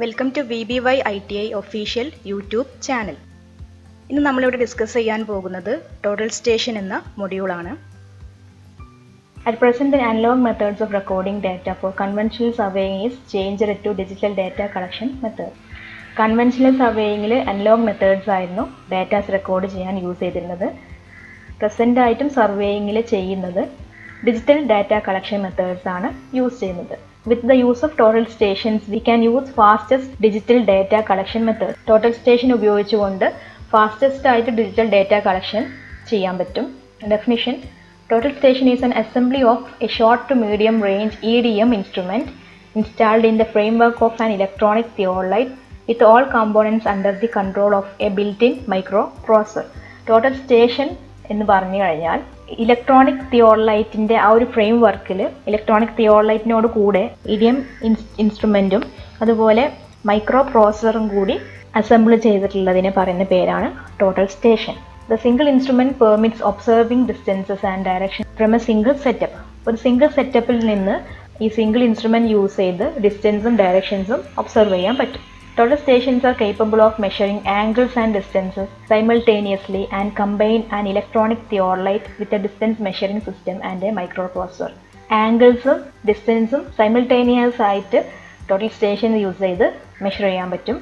Welcome to VBY ITI official YouTube channel. ഇന്ന് നമ്മളിവിടെ discuss ചെയ്യാൻ പോകുന്നത് ടോട്ടൽ സ്റ്റേഷൻ എന്ന മൊഡ്യൂളാണ്. At present, the analog methods of recording data for conventional surveying is changed to digital data collection method. Conventional സർവേയിങ്ങിൽ analog methods ആയിരുന്നു datas record ചെയ്യാൻ use ചെയ്തിരുന്നത്. പ്രസൻ്റ് ആയിട്ടും സർവേയിങ്ങിൽ ചെയ്യുന്നത് ഡിജിറ്റൽ ഡാറ്റ കളക്ഷൻ മെത്തേഡ്സ് ആണ് യൂസ് ചെയ്യുന്നത്. With the use of total stations, we can use fastest digital data collection method. Total station ഉപയോഗിച്ചുകൊണ്ട് fastest ആയിട്ട് digital data collection ചെയ്യാൻ പറ്റും. Definition: Total station is an assembly of a short to medium range EDM instrument installed in the framework of an electronic theodolite with all components under the control of a built-in microprocessor. Total station എന്ന് പറഞ്ഞു കഴിഞ്ഞാൽ electronic തിയോഡലൈറ്റിൻ്റെ ആ ഒരു frame വർക്കിൽ electronic തിയോഡലൈറ്റിനോട് കൂടെ idiom ഇൻസ്ട്രുമെൻറ്റും അതുപോലെ micro പ്രോസസ്സറും കൂടി assemble ചെയ്തിട്ടുള്ളതിനെ പറയുന്ന പേരാണ് total station. The single instrument permits observing distances and direction from A single setup. ഒരു സിംഗിൾ സെറ്റപ്പിൽ നിന്ന് ഈ സിംഗിൾ ഇൻസ്ട്രുമെൻറ്റ് യൂസ് ചെയ്ത് ഡിസ്റ്റൻസും ഡയറക്ഷൻസും ഒബ്സർവ് ചെയ്യാൻ പറ്റും. Total stations are capable of measuring angles and distances simultaneously and combine an electronic theodolite with a distance measuring system and a microprocessor. Angles-ഉം ഡിസ്റ്റൻസും simultaneous ആയിട്ട് total station use ചെയ്ത് measure ചെയ്യാൻ പറ്റും.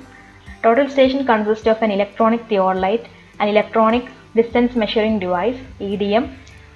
Total station consists of an electronic theodolite, an electronic distance measuring device (EDM)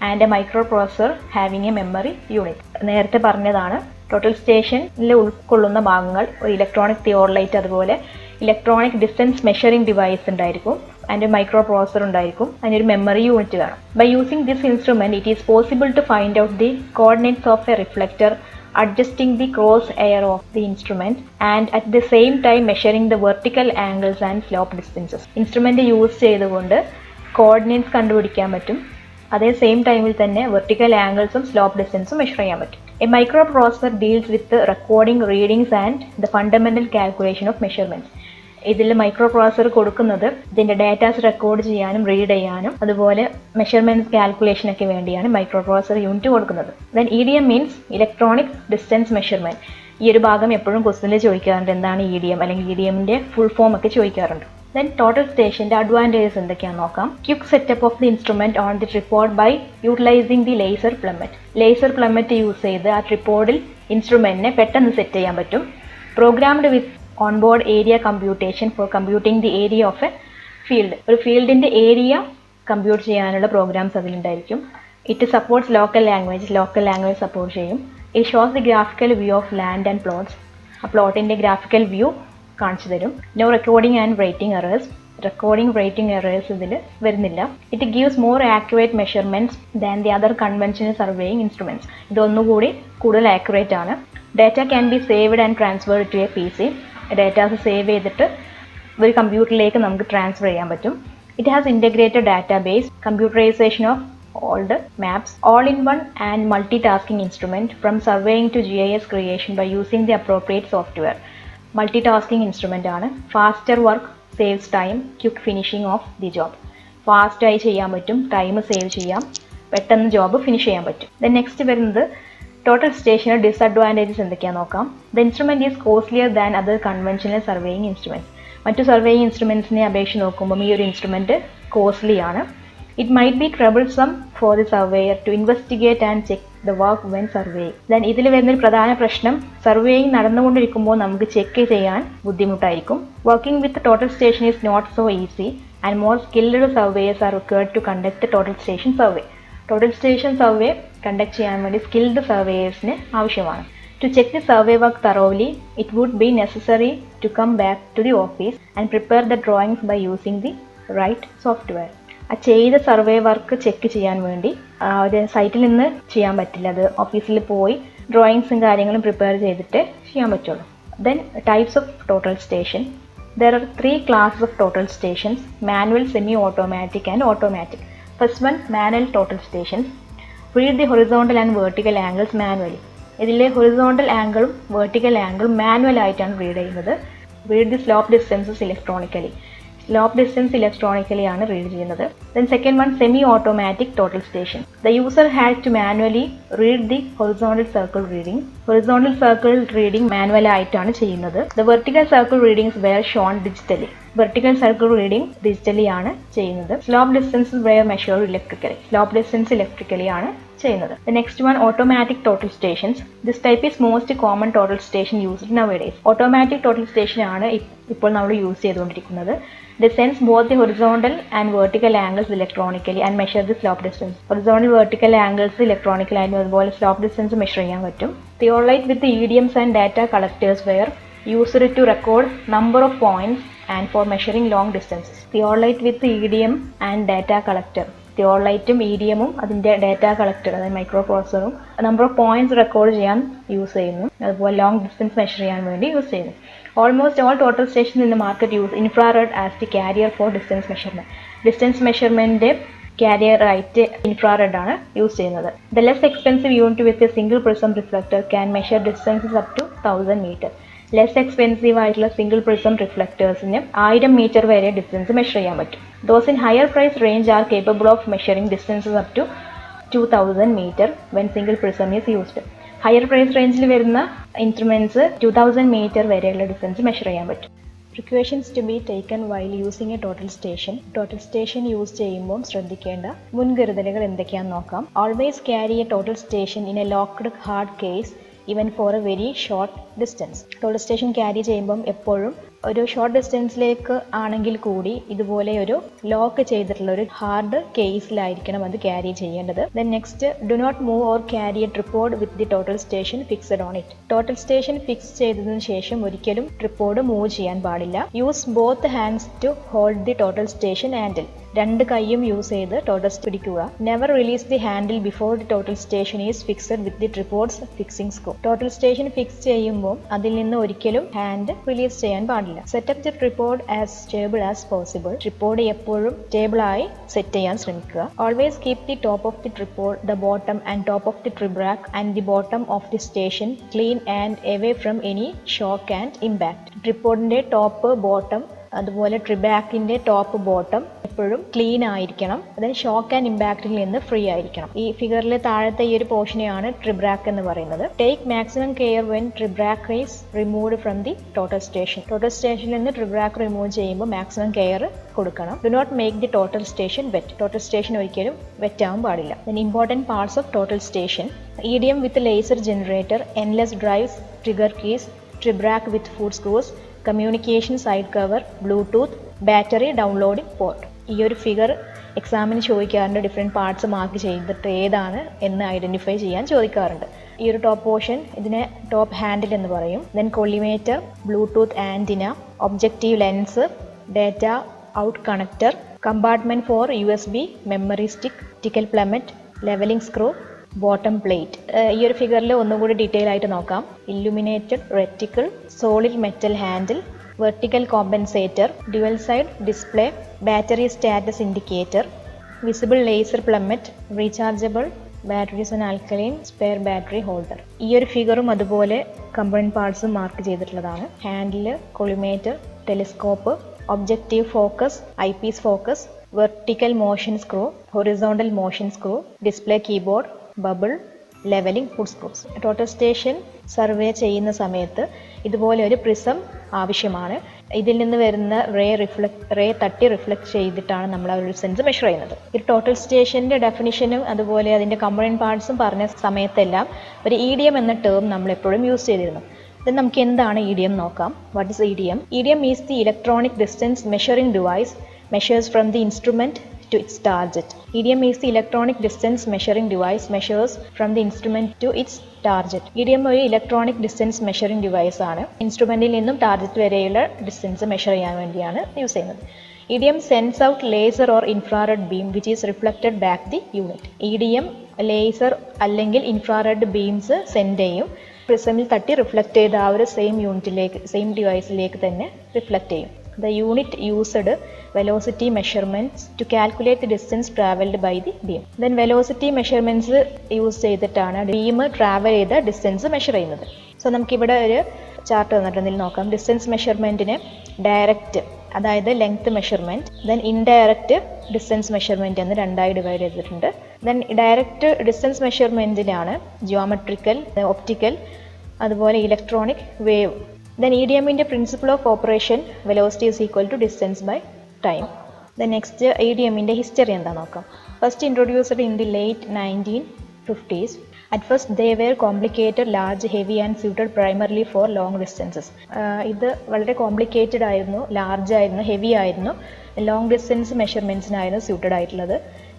and a microprocessor having a memory unit. നേരത്തെ പറഞ്ഞതാണ് total സ്റ്റേഷനിൽ ഉൾക്കൊള്ളുന്ന ഭാഗങ്ങൾ ഒരു ഇലക്ട്രോണിക് തിയോഡലൈറ്റ് അതുപോലെ ഇലക്ട്രോണിക് ഡിസ്റ്റൻസ് മെഷറിംഗ് ഡിവൈസ് ഉണ്ടായിരിക്കും, അതിൻ്റെ മൈക്രോ പ്രോസസർ ഉണ്ടായിരിക്കും, അതിനൊരു മെമ്മറി യൂണിറ്റ് കാണും. By using this instrument it is possible to find out the coordinates of a reflector adjusting the cross air of the instrument and at the same time measuring the vertical angles and slope distances. Instrument use ചെയ്തുകൊണ്ട് coordinates കണ്ടുപിടിക്കാൻ പറ്റും, അതേ same ടൈമിൽ തന്നെ vertical ആംഗിൾസും slope ഡിസ്റ്റൻസും measure ചെയ്യാൻ പറ്റും. A microprocessor deals with the recording readings and the fundamental calculation of measurements. ഇതിൽ micro processor കൊടുക്കുന്നത് ഇതിൻ്റെ ഡാറ്റാസ് റെക്കോർഡ് ചെയ്യാനും റീഡ് ചെയ്യാനും അതുപോലെ മെഷർമെൻറ്റ്സ് കാൽക്കുലേഷനൊക്കെ വേണ്ടിയാണ് മൈക്രോ പ്രോസസർ യൂണിറ്റ് കൊടുക്കുന്നത്. Then EDM means electronic distance measurement. ഈ ഒരു ഭാഗം എപ്പോഴും ക്വസ്റ്റ്യനിൽ ചോദിക്കാറുണ്ട്, എന്താണ് EDM അല്ലെങ്കിൽ EDMൻ്റെ ഫുൾ ഫോം ഒക്കെ ചോദിക്കാറുണ്ട്. Then total stationന്റെ അഡ്വാൻറ്റേജസ് എന്തൊക്കെയാണെന്ന് നോക്കാം. Quick setup of the instrument on the tripod by utilising the laser plummet. Laser plummet use ചെയ്ത് ആ ട്രിപ്പോഡിൽ ഇൻസ്ട്രുമെൻറ്റിനെ പെട്ടെന്ന് സെറ്റ് ചെയ്യാൻ പറ്റും. Programmed with onboard area computation for computing the area of a field. ഒരു ഫീൽഡിൻ്റെ ഏരിയ കമ്പ്യൂട്ട് ചെയ്യാനുള്ള പ്രോഗ്രാംസ് അതിലുണ്ടായിരിക്കും. It supports local language support ചെയ്യും. It shows the graphical view of land and plots. ആ പ്ലോട്ടിൻ്റെ ഗ്രാഫിക്കൽ വ്യൂ കാണിച്ചു തരും. No recording and rating errors ഇതിൽ വരുന്നില്ല. It gives more accurate measurements than the other conventional surveying instruments. ഇതൊന്നുകൂടി കൂടുതൽ accurate ആണ്. Data can be saved and transferred to a PC. Datas save ചെയ്തിട്ട് ഒരു കമ്പ്യൂട്ടറിലേക്ക് നമുക്ക് ട്രാൻസ്ഫർ ചെയ്യാൻ പറ്റും. It has integrated database, computerisation of old maps, all-in-one and multitasking instrument from surveying to GIS creation by using the appropriate software. Multitasking instrument ആണ്. Faster work saves time, quick finishing of the job. ഫാസ്റ്റായി ചെയ്യാൻ പറ്റും, time save ചെയ്യാം, പെട്ടെന്ന് job finish ചെയ്യാൻ പറ്റും. Then next വരുന്നത് total സ്റ്റേഷന് disadvantages എന്തൊക്കെയാണെന്ന് നോക്കാം. The instrument is costlier than other conventional surveying instruments. മറ്റു സർവേയിങ് ഇൻസ്ട്രുമെൻറ്റ്സിനെ അപേക്ഷിച്ച് നോക്കുമ്പോൾ ഈ ഒരു ഇൻസ്ട്രുമെൻറ്റ് കോസ്റ്റ്ലി ആണ്. It might be troublesome for the surveyor to investigate and check the work when surveying. Then ഇതിൽ വരുന്നൊരു പ്രധാന പ്രശ്നം സർവേയിങ് നടന്നുകൊണ്ടിരിക്കുമ്പോൾ നമുക്ക് ചെക്ക് ചെയ്യാൻ ബുദ്ധിമുട്ടായിരിക്കും. Working with the total station is not so easy and more skilled surveyors are required to conduct the total station survey. Total station survey conduct ചെയ്യാൻ വേണ്ടി സ്കിൽഡ് സർവേയേഴ്സിന് ആവശ്യമാണ്. To check the survey work thoroughly, it would be necessary to come back to the office and prepare the drawings by using the right software. ആ ചെയ്ത survey work check ചെയ്യാൻ വേണ്ടി ഒരു സൈറ്റിൽ നിന്ന് ചെയ്യാൻ പറ്റില്ല, അത് ഓഫീസിൽ പോയി ഡ്രോയിങ്സും കാര്യങ്ങളും പ്രിപ്പയർ ചെയ്തിട്ട് ചെയ്യാൻ പറ്റുള്ളൂ. Then types of total station. There are 3 classes of total stations: manual, semi-automatic and automatic. First one, manual total stations. Read the horizontal and vertical angles manually. ഇതിലെ ഹൊറിസോണ്ടൽ ആംഗിളും വെർട്ടിക്കൽ ആംഗിളും മാനുവൽ ആയിട്ടാണ് read ചെയ്യുന്നത്. Read the slope distances electronically. Slope distance electronically ആണ് read ചെയ്യുന്നത്. Then second one, semi-automatic total station. The user had to manually read the horizontal circle reading. Horizontal circle reading manual ആയിട്ടാണ് ചെയ്യുന്നത്. The vertical circle readings were shown digitally. Vertical circle reading digitally ആണ് ചെയ്യുന്നത്. Slope distances were measured electrically. Slope distance electrically ആണ് ചെയ്യുന്നത്. The next one, automatic total stations. This type is most common total station used nowadays. Automatic total station ആണ് ഇപ്പോൾ നമ്മൾ use ചെയ്തുകൊണ്ടിരിക്കുന്നത്. They sense both the horizontal and vertical angles electronically and measure the slope distance. Horizontal vertical angles electronically ആയിരുന്നു അതുപോലെ slope distance measure ചെയ്യാൻ പറ്റും. Theodolite with the EDMs and data collectors were used to record number of points and for measuring long distances. Theodolite with the EDM and data collector. തിയോളൈറ്റും ഇഡിഎമ്മും അതിൻ്റെ data collector അതായത് micro പ്രോസസറും number of points record ചെയ്യാൻ use ചെയ്യുന്നു. അതുപോലെ long distance measure ചെയ്യാൻ വേണ്ടി യൂസ് ചെയ്യുന്നു. Almost all total stations in the market use infrared as the carrier for distance measurement. Distance measurement carrier ആയിട്ട് ഇൻഫ്രാറെഡ് ആണ് യൂസ് ചെയ്യുന്നത്. The less expensive unit with a single prism reflector can measure distances up to 1000 metre. Less expensive ആയിട്ടുള്ള single prism റിഫ്ലക്ടേഴ്സിന് 1000 metre വരെ distance measure ചെയ്യാൻ പറ്റും. Those in higher price range are capable of measuring distances up to 2000 meter when single prism is used. Higher price range ൽ വരുന്ന instruments 2000 metre വരെയുള്ള distance measure ചെയ്യാൻ പറ്റും. Precautions to be taken while using a total station. Total station use ചെയ്യുമ്പോൾ ശ്രദ്ധിക്കേണ്ട മുൻകരുതലുകൾ എന്തൊക്കെയാണെന്ന് നോക്കാം. Always carry a total station in a locked hard case even for a very short distance. Total station carry ചെയ്യുമ്പം എപ്പോഴും ഒരു short ഡിസ്റ്റൻസിലേക്ക് ആണെങ്കിൽ കൂടി ഇതുപോലെ ഒരു ലോക്ക് ചെയ്തിട്ടുള്ള ഒരു ഹാർഡ് കേസിലായിരിക്കണം അത് ക്യാരി ചെയ്യേണ്ടത്. Then next, do not move or carry a tripod with the total station fixed on it. Total station fix ചെയ്തതിനു ശേഷം ഒരിക്കലും ട്രിപ്പോഡ് മൂവ് ചെയ്യാൻ പാടില്ല. Use both hands to hold the total station handle. രണ്ട് കൈയും use ചെയ്ത് total പിടിക്കുക. Never release the handle before the total station is fixed with the tripod's fixing screw. Total station fix ചെയ്യുമ്പോൾ അതിൽ നിന്ന് ഒരിക്കലും ഹാൻഡ് റിലീസ് ചെയ്യാൻ പാടില്ല. Set up the tripod as stable as possible. Tripod എപ്പോഴും സ്റ്റേബിൾ ആയി സെറ്റ് ചെയ്യാൻ ശ്രമിക്കുക. Always keep the top of the tripod, the bottom and top of the tribrach and the bottom of the station clean and away from any shock and impact. ട്രിപ്പോഡിന്റെ top, bottom അതുപോലെ ട്രിബാക്കിന്റെ top, bottom എപ്പോഴും clean ആയിരിക്കണം. അതായത് shock and ഇമ്പാക്റ്റിൽ നിന്ന് free ആയിരിക്കണം. ഈ ഫിഗറിൽ താഴത്തെ ഈ ഒരു പോർഷനെയാണ് ട്രിബ്രാക്ക് എന്ന് പറയുന്നത്. Take maximum care when tribrach is removed from the total station. Total സ്റ്റേഷനിൽ നിന്ന് ട്രിബ്രാക്ക് റിമൂവ് ചെയ്യുമ്പോൾ മാക്സിമം കെയർ കൊടുക്കണം. Do not make the total station wet. Total station ഒരിക്കലും വെറ്റ് ആവാൻ പാടില്ല. Then important parts of total station: EDM with laser generator, endless drives, trigger keys, tribrach with foot screws, communication side cover, Bluetooth, battery downloading port. ഈ ഒരു figure എക്സാമിന് ചോദിക്കാറുണ്ട്. Different parts mark ചെയ്തിട്ട് ഏതാണ് എന്ന് ഐഡൻറ്റിഫൈ ചെയ്യാൻ ചോദിക്കാറുണ്ട്. ഈ ഒരു ടോപ്പ് പോർഷൻ ഇതിനെ ടോപ്പ് ഹാൻഡിൽ എന്ന് പറയും. Then collimator, Bluetooth antenna, objective lens, data out connector, compartment for USB memory stick, optical plummet, levelling screw, bottom plate. ഈ ഒരു ഫിഗറിൽ ഒന്നുകൂടി ഡീറ്റെയിൽ ആയിട്ട് നോക്കാം. Illuminated reticle, solid metal handle, vertical compensator, dual side display, battery status indicator, visible laser plummet, rechargeable batteries and alkaline spare battery holder. ഈ ഒരു ഫിഗറും അതുപോലെ കമ്പണന്റ് പാർട്സും മാർക്ക് ചെയ്തിട്ടുള്ളതാണ്. Handle, കൊളിമേറ്റർ, telescope, objective focus, eyepiece focus, vertical motion screw, horizontal motion screw, display keyboard, bubble, levelling foot screws. Total station survey ചെയ്യുന്ന സമയത്ത് ഇതുപോലെ ഒരു പ്രിസം ആവശ്യമാണ്. ഇതിൽ നിന്ന് വരുന്ന റേ തട്ടി റിഫ്ലക്ട് ചെയ്തിട്ടാണ് നമ്മൾ ആ ഒരു ഡിസ്റ്റൻസ് മെഷർ ചെയ്യുന്നത്. ഈ ടോട്ടൽ സ്റ്റേഷൻ്റെ ഡെഫിനിഷനും അതുപോലെ അതിൻ്റെ കമ്പണന്റ് പാർട്സും പറഞ്ഞ സമയത്തെല്ലാം ഒരു EDM എന്ന ടേം നമ്മൾ എപ്പോഴും യൂസ് ചെയ്തിരുന്നു. ഇത് നമുക്ക് എന്താണ് EDM നോക്കാം. What is EDM? EDM is the electronic distance measuring device measures from the instrument to its target. EDM is the electronic distance measuring device measures from the instrument to its target. EDM ഒരു electronic distance measuring device ആണ്. ഇൻസ്ട്രുമെന്റിൽ നിന്നും target വരെയുള്ള distance measure ചെയ്യാൻ വേണ്ടിയാണ് use ചെയ്യുന്നത്. EDM sends out laser or infrared beam which is reflected back the unit. EDM laser അല്ലെങ്കിൽ infrared beams send ചെയ്യും. പ്രിസമിൽ തട്ടി റിഫ്ലക്ട് ചെയ്ത ആ ഒരു സെയിം ഡിവൈസിലേക്ക് തന്നെ റിഫ്ലക്ട് ചെയ്യും. The unit used velocity measurements to calculate the distance traveled by the beam. Then velocity measurements use ചെയ്തിട്ടാണ് beam travel ചെയ്ത ഡിസ്റ്റൻസ് മെഷർ ചെയ്യുന്നത്. സോ നമുക്കിവിടെ ഒരു ചാർട്ട് തന്നിട്ടുണ്ടെങ്കിൽ നോക്കാം. ഡിസ്റ്റൻസ് മെഷർമെൻറ്റിന് ഡയറക്റ്റ് അതായത് length measurement, then indirect distance measurement എന്ന് രണ്ടായി ഡിവൈഡ് ചെയ്തിട്ടുണ്ട്. ദെൻ ഡയറക്റ്റ് ഡിസ്റ്റൻസ് മെഷർമെൻറ്റിലാണ് ജിയോമെട്രിക്കൽ, ഒപ്റ്റിക്കൽ, അതുപോലെ ഇലക്ട്രോണിക്, വേവ്. ദെൻ EDMൻ്റെ principle of operation velocity is equal to distance by time. Then next EDMൻ്റെ ഹിസ്റ്ററി എന്താ നോക്കാം. First introduced in the late 1950s. At first they were complicated, large, heavy and suited primarily for long distances. ഇത് വളരെ complicated ആയിരുന്നു, large ആയിരുന്നു, heavy ആയിരുന്നു, long distance മെഷർമെൻറ്റ്സിനായിരുന്നു suited ആയിട്ടുള്ളത്.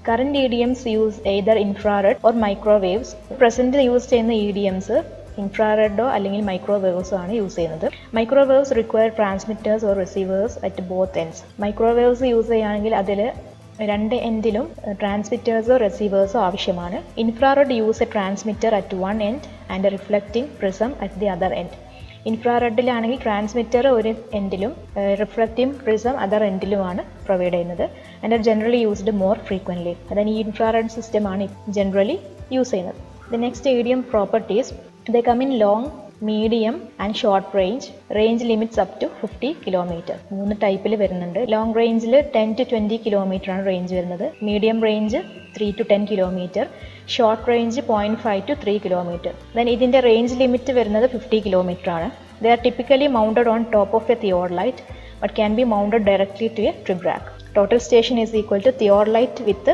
Current EDMs use either infrared or microwaves. Present use ചെയ്യുന്ന EDMs ഇൻഫ്രാറെഡോ അല്ലെങ്കിൽ മൈക്രോവേവ്സോ ആണ് യൂസ് ചെയ്യുന്നത്. Microwaves require transmitters or receivers at both ends. Microwaves use ചെയ്യുകയാണെങ്കിൽ അതിൽ രണ്ട് എൻഡിലും ട്രാൻസ്മിറ്റേഴ്സോ റിസീവേഴ്സോ ആവശ്യമാണ്. Infrared use a transmitter at one end and a reflecting prism at the other end. ഇൻഫ്രാറെഡിലാണെങ്കിൽ ട്രാൻസ്മിറ്റർ ഒരു എൻഡിലും റിഫ്ലക്റ്റിംഗ് പ്രിസം അതർ എൻഡിലുമാണ് പ്രൊവൈഡ് ചെയ്യുന്നത്. And are generally used more frequently. അതായത് ഈ ഇൻഫ്രാറെഡ് സിസ്റ്റമാണ് ജനറലി യൂസ് ചെയ്യുന്നത്. The next EDM properties, they come in long, medium and short range. Range limits up to 50 km. മൂന്ന് ടൈപ്പിൽ വരുന്നുണ്ട്. ലോങ് റേഞ്ചിൽ 10 to 20 കിലോമീറ്റർ ആണ് റേഞ്ച് വരുന്നത്. Medium range 3 to 10 kilometre. Short range 0.5 to 3 kilometre. Then ഇതിൻ്റെ range limit വരുന്നത് 50 kilometre ആണ്. They are typically mounted on top of a theodolite but can be mounted directly to a trip rack. Total station is equal to theodolite with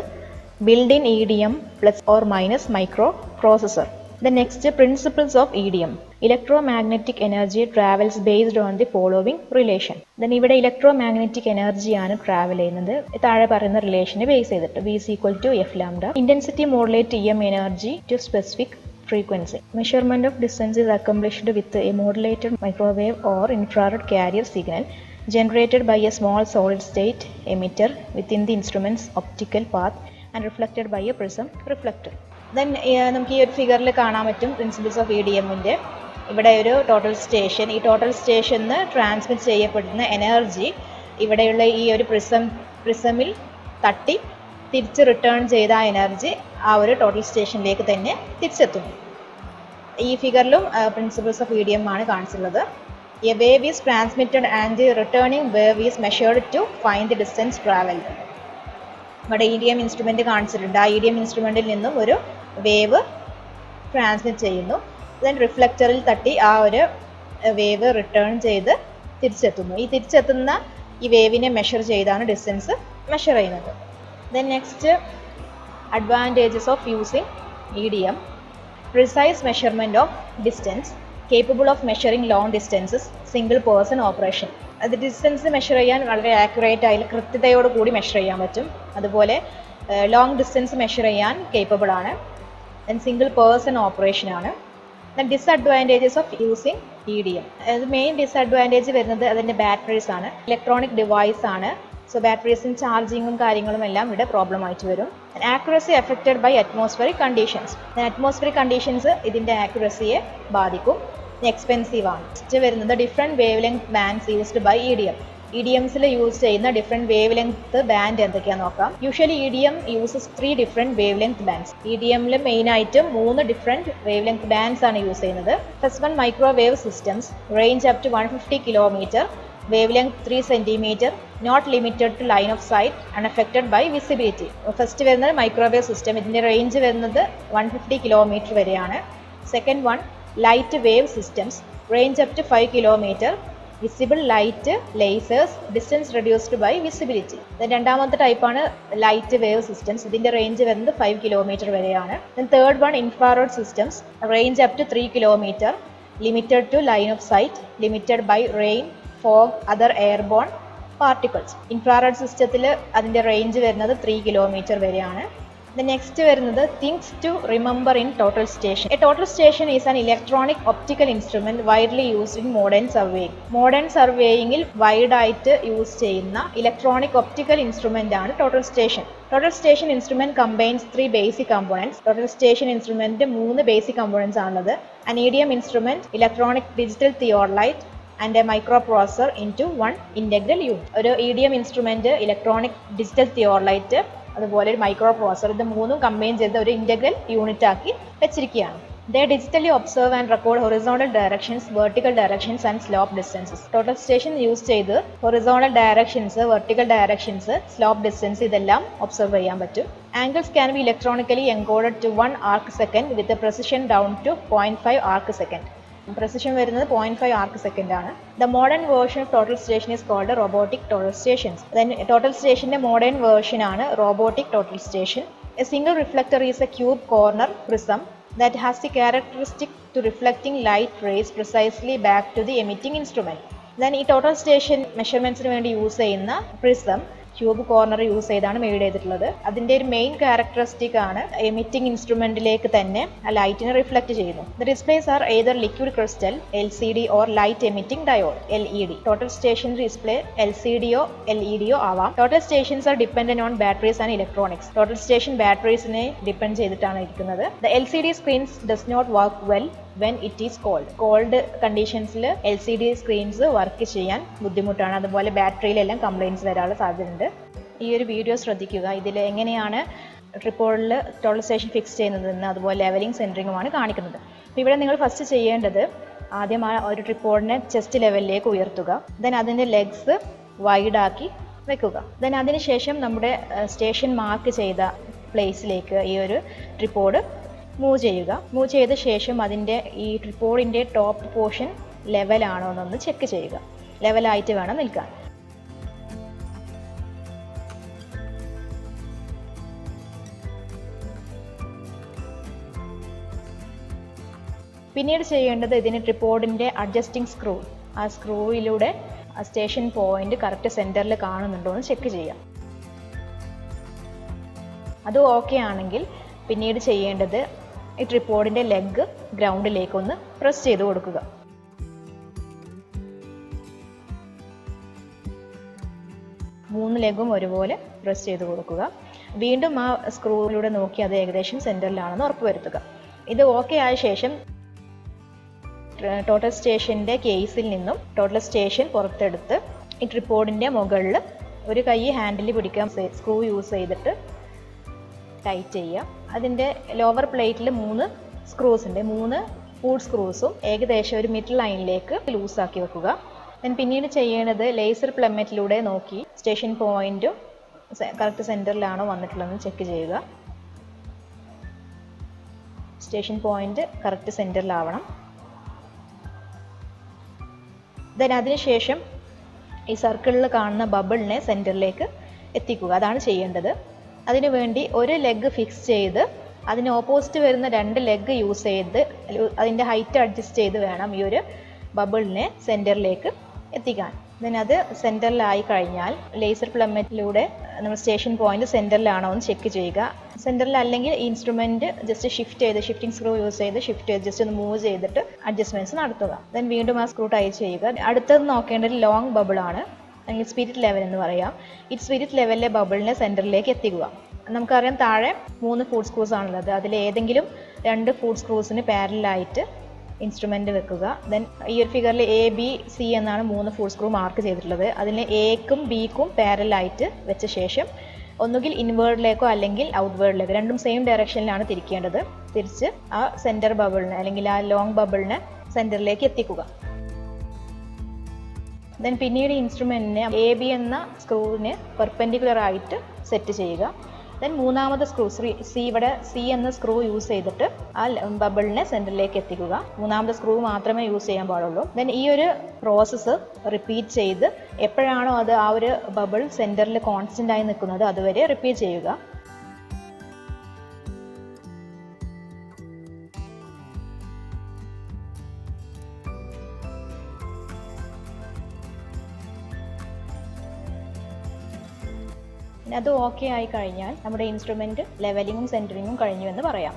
built-in EDM plus or minus microprocessor. The next principles of EDM. Electromagnetic energy travels based on the following relation. Then ഇവിടെ electromagnetic എനർജിയാണ് travel ചെയ്യുന്നത് താഴെ പറയുന്ന റിലേഷനെ base ചെയ്തിട്ട്. V is equal to F lambda. Intensity modulate EM energy to specific frequency. Measurement of distance is accomplished with a modulated microwave or infrared carrier signal generated by a small solid state emitter within the instrument's optical path and reflected by a prism reflector. Then നമുക്ക് ഈ ഒരു ഫിഗറിൽ കാണാൻ പറ്റും principles of EDMൻ്റെ. ഇവിടെ ഒരു total station, ഈ total സ്റ്റേഷനിൽ ട്രാൻസ്മിറ്റ് ചെയ്യപ്പെടുന്ന എനർജി ഇവിടെയുള്ള ഈ ഒരു പ്രിസമിൽ തട്ടി തിരിച്ച് റിട്ടേൺ ചെയ്ത ആ എനർജി ആ ഒരു ടോട്ടൽ സ്റ്റേഷനിലേക്ക് തന്നെ തിരിച്ചെത്തുന്നു. ഈ ഫിഗറിലും പ്രിൻസിപ്പിൾസ് ഓഫ് EDM ആണ് കാണിച്ചിട്ടുള്ളത്. A wave is transmitted and the returning wave is measured to find the distance travelled. ഇവിടെ EDM ഇൻസ്ട്രുമെൻ്റ് കാണിച്ചിട്ടുണ്ട്. ആ EDM ഇൻസ്ട്രുമെൻറ്റിൽ നിന്നും ഒരു വേവ് ട്രാൻസ്മിറ്റ് ചെയ്യുന്നു. ദെൻ റിഫ്ലക്ടറിൽ തട്ടി ആ ഒരു വേവ് റിട്ടേൺ ചെയ്ത് തിരിച്ചെത്തുന്നു. ഈ തിരിച്ചെത്തുന്ന ഈ വേവിനെ മെഷർ ചെയ്താണ് ഡിസ്റ്റൻസ് മെഷർ ചെയ്യുന്നത്. Then next advantages of using EDM. Precise measurement of distance, capable of measuring long distances, single person operation. അത് ഡിസ്റ്റൻസ് മെഷർ ചെയ്യാൻ വളരെ ആക്യുറേറ്റ് ആയി കൃത്യതയോട് കൂടി മെഷർ ചെയ്യാൻ പറ്റും. അതുപോലെ ലോങ് ഡിസ്റ്റൻസ് മെഷർ ചെയ്യാൻ കേപ്പബിൾ ആണ്. ദെൻ സിംഗിൾ പേഴ്സൺ ഓപ്പറേഷൻ ആണ്. Then disadvantages of using EDM. അത് മെയിൻ ഡിസഡ്വാൻറ്റേജ് വരുന്നത് അതിൻ്റെ ബാറ്ററീസ് ആണ്. ഇലക്ട്രോണിക് ഡിവൈസ് ആണ്. സോ ബാറ്ററീസും ചാർജിങ്ങും കാര്യങ്ങളും എല്ലാം ഇവിടെ പ്രോബ്ലം ആയിട്ട് വരും. Accuracy affected by atmospheric conditions. Atmospheric conditions ഇതിൻ്റെ ആക്യുറസിയെ ബാധിക്കും. എക്സ്പെൻസീവ് ആണ്. നെക്സ്റ്റ് വരുന്നത് different wavelength bands used by EDM. EDMസിൽ യൂസ് ചെയ്യുന്ന ഡിഫറെൻറ്റ് വേവ് ലെങ്ത് ബാൻഡ് എന്തൊക്കെയാണെന്ന് നോക്കാം. Usually EDM uses 3 different wavelength bands. EDMൽ മെയിനായിട്ട് 3 ഡിഫറെൻറ്റ് വേവ് ലെങ്ത് ബാൻഡ്സ് ആണ് യൂസ് ചെയ്യുന്നത്. First one microwave systems, range up to 150 kilometre, wavelength 3 centimetre, not limited to line of sight, unaffected by visibility. First വരുന്നത് microwave system. ഇതിൻ്റെ range വരുന്നത് 150 kilometre വരെയാണ്. Second one light wave systems, range up to 5 kilometre, visible light, lasers, distance reduced by visibility. രണ്ടാമത്തെ ടൈപ്പാണ് light wave systems. ഇതിൻ്റെ range വരുന്നത് 5 kilometre വരെയാണ്. Then third one infrared systems, range up to 3 kilometre, limited to line of sight, limited by rain, fog, other airborne particles. Infrared സിസ്റ്റത്തിൽ അതിൻ്റെ range വരുന്നത് 3 kilometre വരെയാണ്. The next വരുന്നത് things to remember in total station. A total station is an electronic optical instrument widely used in modern surveying. Modern surveyingൽ wide ആയിട്ട് use ചെയ്യുന്ന electronic optical instrument ആണ് total station. Total station instrument combines 3 basic components. Total station instrument 3 basic components ആണുള്ളത്. An EDM instrument, electronic digital theodolite and a microprocessor into one integral unit. ഒരു EDM instrument, electronic digital theodolite, അതുപോലെ ഒരു micro processor, ഇത് മൂന്നും combine ചെയ്ത് ഒരു integral unit ആക്കി വെച്ചിരിക്കുകയാണ്. They digitally observe and record horizontal directions, vertical directions and slope distances. Total station use ചെയ്ത് horizontal directions, vertical directions, slope distance ഇതെല്ലാം ഒബ്സർവ് ചെയ്യാൻ പറ്റും. Angles can be electronically encoded to 1 arc second with a precision down to 0.5 arc second. Precision വരുന്നത് 0.5 arc second ആണ്. The modern version of total station is called robotic total stations. Then total stationന്റെ modern version ആണ് robotic total station. A single reflector is a cube corner prism that has the characteristic to reflecting light rays precisely back to the emitting instrument. Then ഈ total station measurementsന് വേണ്ടി യൂസ് ചെയ്യുന്ന prism cube corner use ചെയ്താണ് made ചെയ്തിട്ടുള്ളത്. അതിൻ്റെ ഒരു main characteristic ആണ് emitting ഇൻസ്ട്രുമെന്റിലേക്ക് തന്നെ ആ ലൈറ്റിനെ റിഫ്ലക്ട് ചെയ്യുന്നു. The displays are either liquid crystal LCD or light emitting diode LED. Total station display LCDയോ LEDയോ ആവാം. Total stations are dependent on batteries and electronics. Total station ബാറ്ററീസിനെ ഡിപ്പെൻഡ് ചെയ്തിട്ടാണ് ഇരിക്കുന്നത്. The LCD screens does not work well when it is cold. Cold കണ്ടീഷൻസിൽ LCD screens work ചെയ്യാൻ ബുദ്ധിമുട്ടാണ്. അതുപോലെ ബാറ്ററിയിലെല്ലാം കംപ്ലയിൻറ്റ്സ് വരാനുള്ള സാധ്യതയുണ്ട്. ഈ ഒരു വീഡിയോ ശ്രദ്ധിക്കുക. ഇതിൽ എങ്ങനെയാണ് ട്രിപ്പോഡിൽ ടോട്ടൽ സ്റ്റേഷൻ ഫിക്സ് ചെയ്യുന്നതെന്ന് അതുപോലെ ലെവലിംഗ് സെൻറ്ററിങ്ങുമാണ് കാണിക്കുന്നത്. അപ്പോൾ ഇവിടെ നിങ്ങൾ ഫസ്റ്റ് ചെയ്യേണ്ടത് ആദ്യം ആ ഒരു ട്രിപ്പോഡിനെ ചെസ്റ്റ് ലെവലിലേക്ക് ഉയർത്തുക. ദെൻ അതിൻ്റെ ലെഗ്സ് വൈഡാക്കി വെക്കുക. ദെൻ അതിനുശേഷം നമ്മുടെ സ്റ്റേഷൻ മാർക്ക് ചെയ്ത പ്ലേസിലേക്ക് ഈ ഒരു ട്രിപ്പോഡ് മൂവ് ചെയ്യുക. മൂവ് ചെയ്ത ശേഷം അതിൻ്റെ ഈ ട്രിപ്പോഡിൻ്റെ ടോപ്പ് പോർഷൻ ലെവലാണോ എന്നൊന്ന് ചെക്ക് ചെയ്യുക. ലെവലായിട്ട് വേണം നിൽക്കാൻ. പിന്നീട് ചെയ്യേണ്ടത് ഇതിന് ട്രിപ്പോഡിൻ്റെ അഡ്ജസ്റ്റിംഗ് സ്ക്രൂ, ആ സ്ക്രൂയിലൂടെ ആ സ്റ്റേഷൻ പോയിന്റ് കറക്റ്റ് സെൻറ്ററിൽ കാണുന്നുണ്ടോ എന്ന് ചെക്ക് ചെയ്യാം. അത് ഓക്കെ ആണെങ്കിൽ പിന്നീട് ചെയ്യേണ്ടത് ഈ ട്രിപ്പോഡിൻ്റെ ലെഗ് ഗ്രൗണ്ടിലേക്കൊന്ന് പ്രസ് ചെയ്ത് കൊടുക്കുക. മൂന്ന് ലെഗും ഒരുപോലെ പ്രസ് ചെയ്ത് കൊടുക്കുക. വീണ്ടും ആ സ്ക്രൂയിലൂടെ നോക്കി അത് ഏകദേശം സെൻറ്ററിലാണെന്ന് ഉറപ്പുവരുത്തുക. ഇത് ഓക്കെ ആയ ശേഷം ടോട്ടൽ സ്റ്റേഷൻ്റെ കേസിൽ നിന്നും ടോട്ടൽ സ്റ്റേഷൻ പുറത്തെടുത്ത് ഈ ട്രിപ്പോഡിൻ്റെ മുകളിൽ ഒരു കൈ ഹാൻഡിൽ പിടിക്കാൻ സ്ക്രൂ യൂസ് ചെയ്തിട്ട് ടൈറ്റ് ചെയ്യുക. അതിൻ്റെ ലോവർ പ്ലേറ്റിൽ 3 സ്ക്രൂസ് ഉണ്ട്. 3 ഫുഡ് സ്ക്രൂസും ഏകദേശം ഒരു മിഡ് ലൈനിലേക്ക് ലൂസാക്കി വെക്കുക. പിന്നീട് ചെയ്യേണ്ടത് ലേസർ പ്ലമ്മറ്റിലൂടെ നോക്കി സ്റ്റേഷൻ പോയിന്റും കറക്റ്റ് സെൻറ്ററിലാണോ വന്നിട്ടുള്ളതെന്ന് ചെക്ക് ചെയ്യുക. സ്റ്റേഷൻ പോയിന്റ് കറക്റ്റ് സെൻറ്ററിലാവണം. ദെൻ അതിനുശേഷം ഈ സർക്കിളിൽ കാണുന്ന ബബിളിനെ സെൻറ്ററിലേക്ക് എത്തിക്കുക. അതാണ് ചെയ്യേണ്ടത്. അതിനുവേണ്ടി ഒരു ലെഗ് ഫിക്സ് ചെയ്ത് അതിന് ഓപ്പോസിറ്റ് വരുന്ന 2 ലെഗ് യൂസ് ചെയ്ത് അതിൻ്റെ ഹൈറ്റ് അഡ്ജസ്റ്റ് ചെയ്ത് വേണം ഈ ഒരു ബബിളിനെ സെൻറ്ററിലേക്ക് എത്തിക്കാൻ. ദെൻ അത് സെൻറ്ററിലായി കഴിഞ്ഞാൽ ലേസർ പ്ലമ്മറ്റിലൂടെ നമ്മൾ സ്റ്റേഷൻ പോയിന്റ് സെൻറ്ററിലാണോ എന്ന് ചെക്ക് ചെയ്യുക. സെൻറ്ററിൽ അല്ലെങ്കിൽ instrument just shifting screw use ചെയ്ത് ജസ്റ്റ് ഒന്ന് മൂവ് ചെയ്തിട്ട് അഡ്ജസ്റ്റ്മെൻറ്റ്സ് നടത്തുക. ദെൻ വീണ്ടും ആ സ്ക്രൂ ടൈറ്റ് ചെയ്യുക. അടുത്തത് നോക്കേണ്ടത് ലോങ് ബബിളാണ്, അല്ലെങ്കിൽ സ്പിരിറ്റ് ലെവൽ എന്ന് പറയാം. ഈ സ്പിരിറ്റ് ലെവലിലെ ബബിളിനെ സെൻറ്ററിലേക്ക് എത്തിക്കുക. നമുക്കറിയാം താഴെ 3 ഫുഡ് സ്ക്രൂസ് ആണുള്ളത്. അതിൽ ഏതെങ്കിലും 2 ഫുഡ് സ്ക്രൂസിന് പാരലായിട്ട് ഇൻസ്ട്രുമെൻ്റ് വെക്കുക. ദെൻ ഈ ഒരു ഫിഗറിൽ ABC എന്നാണ് 3 ഫുഡ് സ്ക്രൂ മാർക്ക് ചെയ്തിട്ടുള്ളത്. അതിൽ Aക്കും Bക്കും പാരലായിട്ട് വെച്ച ശേഷം ഒന്നുകിൽ ഇൻവേർഡിലേക്കോ അല്ലെങ്കിൽ ഔട്ട്വേർഡിലേക്കോ, രണ്ടും സെയിം ഡയറക്ഷനിലാണ് തിരിക്കേണ്ടത്. തിരിച്ച് ആ സെൻറ്റർ ബബിളിനെ അല്ലെങ്കിൽ ആ ലോങ് ബബിളിനെ സെൻറ്ററിലേക്ക് എത്തിക്കുക. ദെൻ പിന്നീട് ഇൻസ്ട്രുമെൻറ്റിനെ AB എന്ന സ്ക്രൂവിന് പെർപെൻഡിക്കുലർ ആയിട്ട് സെറ്റ് ചെയ്യുക. ദെൻ മൂന്നാമത്തെ സ്ക്രൂ ഇവിടെ C എന്ന സ്ക്രൂ യൂസ് ചെയ്തിട്ട് ആ ബബിളിനെ സെൻറ്ററിലേക്ക് എത്തിക്കുക. മൂന്നാമത്തെ സ്ക്രൂ മാത്രമേ യൂസ് ചെയ്യാൻ പാടുള്ളൂ. ദെൻ ഈ ഒരു പ്രോസസ്സ് റിപ്പീറ്റ് ചെയ്ത് എപ്പോഴാണോ അത് ആ ഒരു ബബിൾ സെൻറ്ററിൽ കോൺസ്റ്റൻ്റ് ആയി നിൽക്കുന്നത് അതുവരെ റിപ്പീറ്റ് ചെയ്യുക. അത് ഓക്കെ ആയി കഴിഞ്ഞാൽ നമ്മുടെ ഇൻസ്ട്രുമെൻറ്റ് ലെവലിങ്ങും സെൻറ്ററിങ്ങും കഴിഞ്ഞു എന്ന് പറയാം.